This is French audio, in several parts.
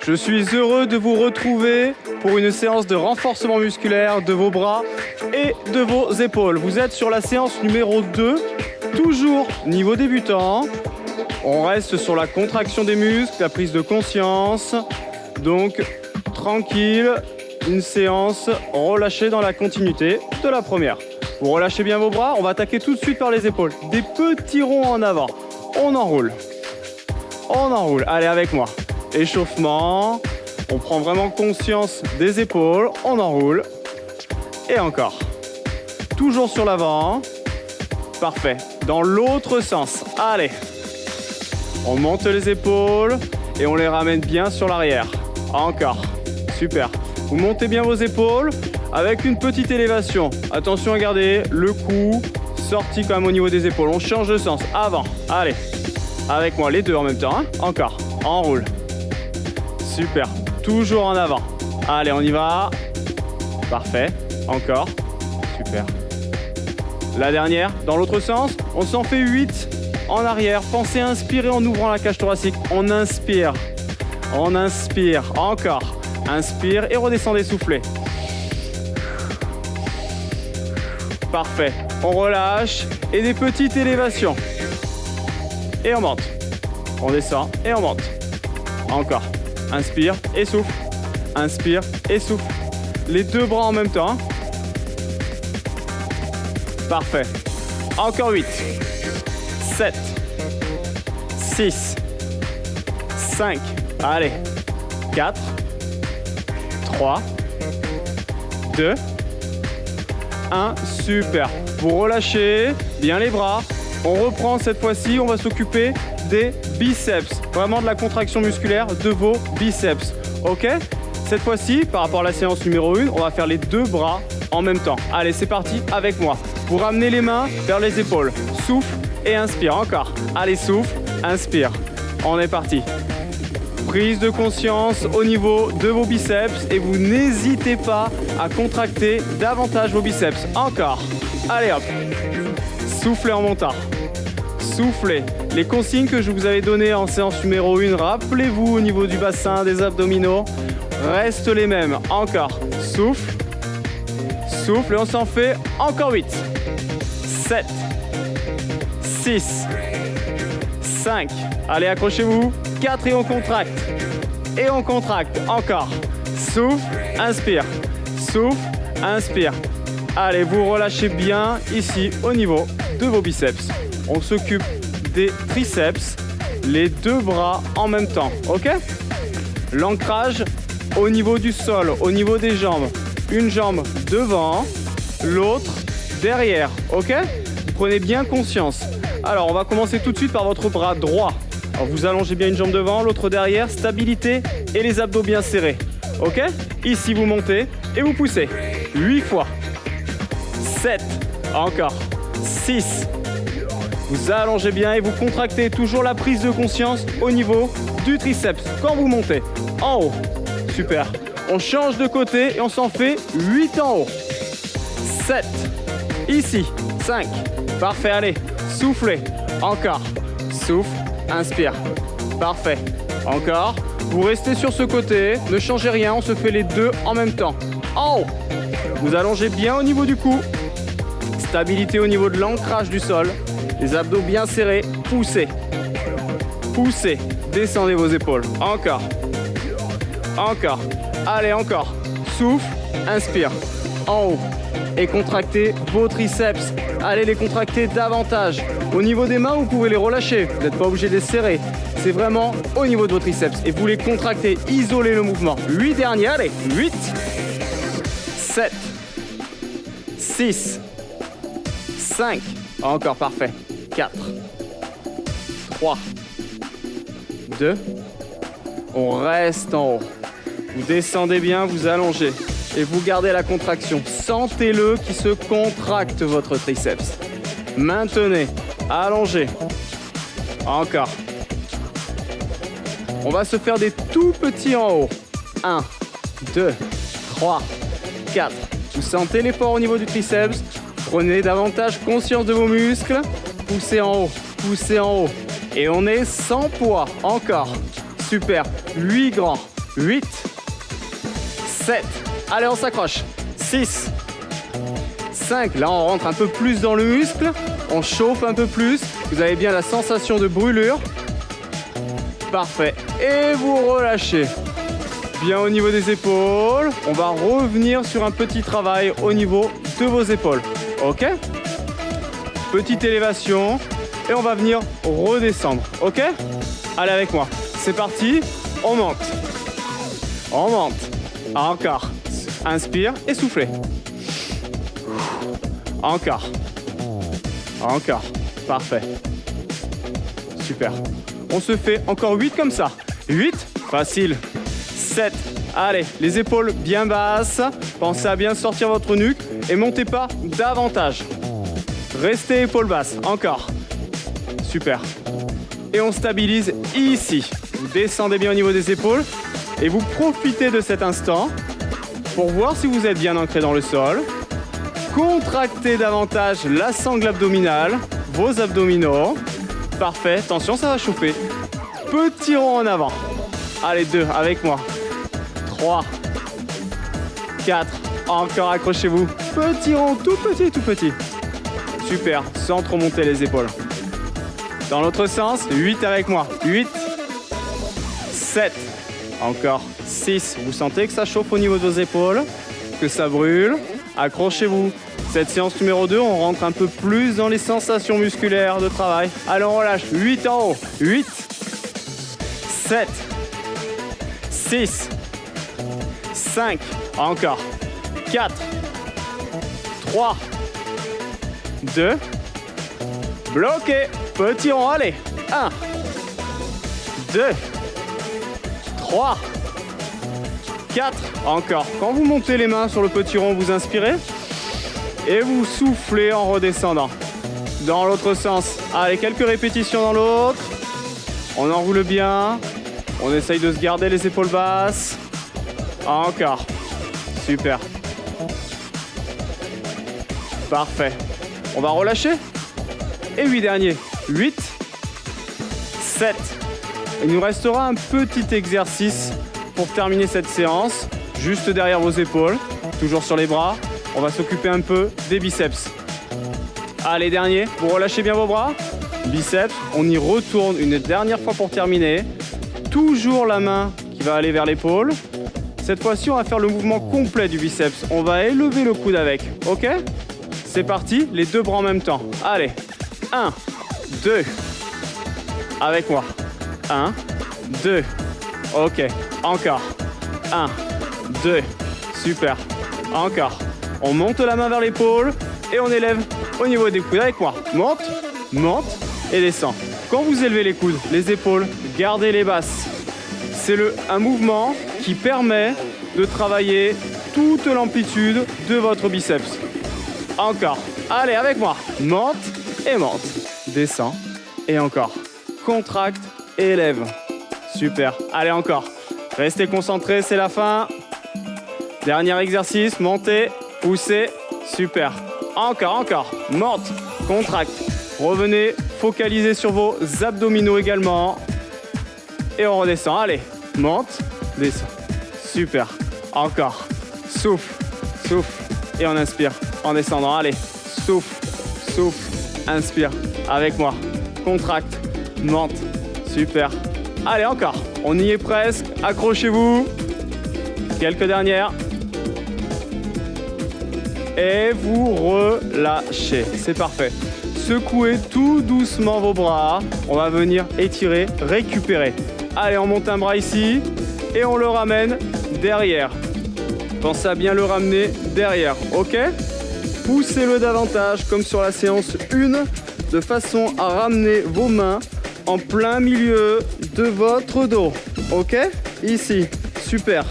Je suis heureux de vous retrouver pour une séance de renforcement musculaire de vos bras et de vos épaules. Vous êtes sur la séance numéro 2, toujours niveau débutant. On reste sur la contraction des muscles, la prise de conscience. Donc, tranquille, une séance relâchée dans la continuité de la première. Vous relâchez bien vos bras, on va attaquer tout de suite par les épaules. Des petits ronds en avant. On enroule. On enroule. Allez, avec moi. Échauffement. On prend vraiment conscience des épaules. On enroule. Et encore. Toujours sur l'avant. Parfait. Dans l'autre sens. Allez. On monte les épaules et on les ramène bien sur l'arrière. Encore. Super. Vous montez bien vos épaules avec une petite élévation. Attention à garder le cou sorti quand même au niveau des épaules. On change de sens. Avant. Allez. Avec moi, les deux en même temps. Hein. Encore. Enroule. Super. Toujours en avant. Allez, on y va. Parfait. Encore. Super. La dernière, dans l'autre sens. On s'en fait 8 en arrière. Pensez à inspirer en ouvrant la cage thoracique. On inspire. On inspire. Encore. Inspire et redescendez, soufflez. Parfait. On relâche et des petites élévations. Et on monte. On descend et on monte. Encore. Inspire et souffle. Inspire et souffle. Les deux bras en même temps. Parfait. Encore 8. 7. 6. 5. Allez. 4. 3. 2. 1. Super. Vous relâchez bien les bras. On reprend cette fois-ci, on va s'occuper des biceps. Vraiment de la contraction musculaire de vos biceps. Ok? Cette fois-ci, par rapport à la séance numéro 1, on va faire les deux bras en même temps. Allez, c'est parti avec moi. Vous ramenez les mains vers les épaules. Souffle et inspire. Encore. Allez, souffle, inspire. On est parti. Prise de conscience au niveau de vos biceps et vous n'hésitez pas à contracter davantage vos biceps. Encore. Allez hop. Soufflez en montant. Soufflez. Les consignes que je vous avais données en séance numéro 1, rappelez-vous au niveau du bassin, des abdominaux, restent les mêmes. Encore. Souffle. Souffle et on s'en fait encore 8. 7. 6. 5. Allez, accrochez-vous. 4 et on contracte. Et on contracte. Encore. Souffle. Inspire. Souffle. Inspire. Allez, vous relâchez bien ici au niveau de vos biceps. On s'occupe des triceps, les deux bras en même temps, ok? L'ancrage au niveau du sol, au niveau des jambes. Une jambe devant, l'autre derrière, ok? Vous prenez bien conscience. Alors, on va commencer tout de suite par votre bras droit. Alors, vous allongez bien une jambe devant, l'autre derrière, stabilité et les abdos bien serrés, ok? Ici, vous montez et vous poussez. 8 fois. 7, encore, 6, vous allongez bien et vous contractez toujours la prise de conscience au niveau du triceps quand vous montez en haut. Super. On change de côté et on s'en fait 8 en haut. 7, ici, 5, parfait, allez, soufflez, encore, souffle, inspire, parfait, encore, vous restez sur ce côté, ne changez rien, on se fait les deux en même temps, en haut. Vous allongez bien au niveau du cou. Stabilité au niveau de l'ancrage du sol. Les abdos bien serrés. Poussez. Poussez. Descendez vos épaules. Encore. Encore. Allez, encore. Souffle. Inspire. En haut. Et contractez vos triceps. Allez les contracter davantage. Au niveau des mains, vous pouvez les relâcher. Vous n'êtes pas obligé de les serrer. C'est vraiment au niveau de vos triceps. Et vous les contractez. Isolez le mouvement. 8 derniers. Allez. 8. 7. 6. 5, encore parfait, 4, 3, 2, on reste en haut. Vous descendez bien, vous allongez et vous gardez la contraction. Sentez-le qui se contracte votre triceps. Maintenez, allongez, encore. On va se faire des tout petits en haut. 1, 2, 3, 4. Vous sentez l'effort au niveau du triceps. Prenez davantage conscience de vos muscles. Poussez en haut, poussez en haut. Et on est sans poids. Encore. Super. 8 grands. 8, 7. Allez, on s'accroche. 6, 5. Là, on rentre un peu plus dans le muscle. On chauffe un peu plus. Vous avez bien la sensation de brûlure. Parfait. Et vous relâchez. Bien au niveau des épaules. On va revenir sur un petit travail au niveau de vos épaules. Ok? Petite élévation. Et on va venir redescendre. Ok? Allez avec moi. C'est parti. On monte. On monte. Encore. Inspire et soufflez. Encore. Encore. Parfait. Super. On se fait encore 8 comme ça. 8. Facile. 7. Allez, les épaules bien basses. Pensez à bien sortir votre nuque et montez pas davantage. Restez épaules basses. Encore. Super. Et on stabilise ici. Vous descendez bien au niveau des épaules et vous profitez de cet instant pour voir si vous êtes bien ancré dans le sol. Contractez davantage la sangle abdominale, vos abdominaux. Parfait. Attention, ça va chauffer. Petit rond en avant. Allez, 2 avec moi. 3, 4. Encore accrochez-vous. Petit rond, tout petit, tout petit. Super. Sans trop monter les épaules. Dans l'autre sens, 8 avec moi. 8, 7. Encore 6. Vous sentez que ça chauffe au niveau de vos épaules, que ça brûle. Accrochez-vous. Cette séance numéro 2, on rentre un peu plus dans les sensations musculaires de travail. Allez, on relâche. 8 en haut. 8, 7, 6, 5. Encore. 4, 3, 2. Bloqué. Petit rond. Allez. 1, 2, 3, 4. Encore. Quand vous montez les mains sur le petit rond, vous inspirez. Et vous soufflez en redescendant. Dans l'autre sens. Allez, quelques répétitions dans l'autre. On enroule bien. On essaye de se garder les épaules basses. Encore. Super. Parfait. On va relâcher. Et 8 derniers. 8, 7. Il nous restera un petit exercice pour terminer cette séance. Juste derrière vos épaules. Toujours sur les bras. On va s'occuper un peu des biceps. Allez, dernier. Vous relâchez bien vos bras. Biceps. On y retourne une dernière fois pour terminer. Toujours la main qui va aller vers l'épaule. Cette fois-ci, on va faire le mouvement complet du biceps. On va élever le coude avec. Ok? C'est parti. Les 2 bras en même temps. Allez. 1, 2. Avec moi. 1, 2. Ok. Encore. 1, 2. Super. Encore. On monte la main vers l'épaule et on élève au niveau des coudes avec moi. Monte, monte et descend. Quand vous élevez les coudes, les épaules, gardez-les basses. C'est un mouvement qui permet de travailler toute l'amplitude de votre biceps. Encore. Allez, avec moi. Monte et monte. Descend et encore. Contracte et élève. Super. Allez, encore. Restez concentrés, c'est la fin. Dernier exercice, montez. Poussez, super. Encore, encore. Monte, contracte. Revenez, focalisez sur vos abdominaux également. Et on redescend. Allez, monte, descend. Super. Encore. Souffle, souffle. Et on inspire en descendant. Allez, souffle, souffle. Inspire avec moi. Contracte, monte. Super. Allez, encore. On y est presque. Accrochez-vous. Quelques dernières. Et vous relâchez. C'est parfait. Secouez tout doucement vos bras. On va venir étirer, récupérer. Allez, on monte un bras ici et on le ramène derrière. Pensez à bien le ramener derrière, ok? Poussez-le davantage comme sur la séance 1 de façon à ramener vos mains en plein milieu de votre dos, ok? Ici, super.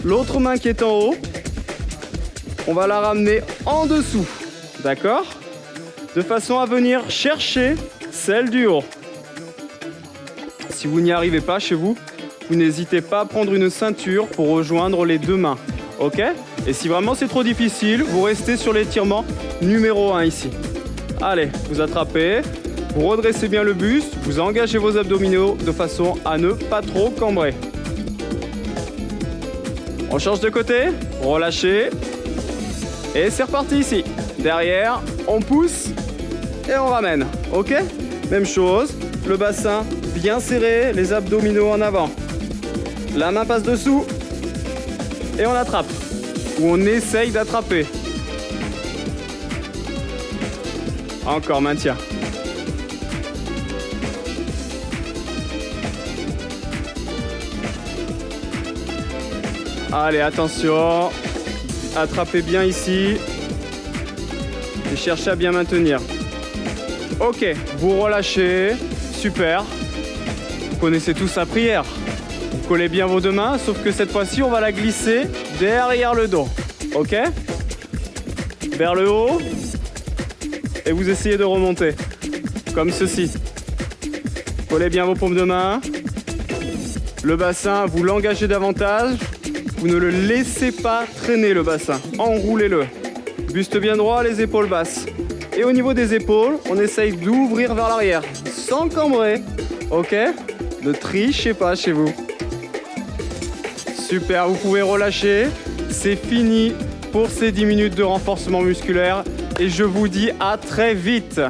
L'autre main qui est en haut, on va la ramener en dessous, d'accord? De façon à venir chercher celle du haut. Si vous n'y arrivez pas chez vous, vous n'hésitez pas à prendre une ceinture pour rejoindre les 2 mains, ok? Et si vraiment c'est trop difficile, vous restez sur l'étirement numéro 1 ici. Allez, vous attrapez, vous redressez bien le buste, vous engagez vos abdominaux de façon à ne pas trop cambrer. On change de côté, relâchez. Et c'est reparti ici. Derrière, on pousse et on ramène. Ok? Même chose, le bassin bien serré, les abdominaux en avant. La main passe dessous et on attrape. Ou on essaye d'attraper. Encore, maintien. Allez, attention. Attrapez bien ici. Et cherchez à bien maintenir. Ok, vous relâchez. Super. Vous connaissez tous la prière. Vous collez bien vos deux mains, sauf que cette fois-ci, on va la glisser derrière le dos. Ok? Vers le haut. Et vous essayez de remonter. Comme ceci. Collez bien vos paumes de main. Le bassin, vous l'engagez davantage. Vous ne le laissez pas traîner, le bassin. Enroulez-le. Buste bien droit, les épaules basses. Et au niveau des épaules, on essaye d'ouvrir vers l'arrière, sans cambrer. Ok? Ne trichez pas chez vous. Super, vous pouvez relâcher. C'est fini pour ces 10 minutes de renforcement musculaire. Et je vous dis à très vite.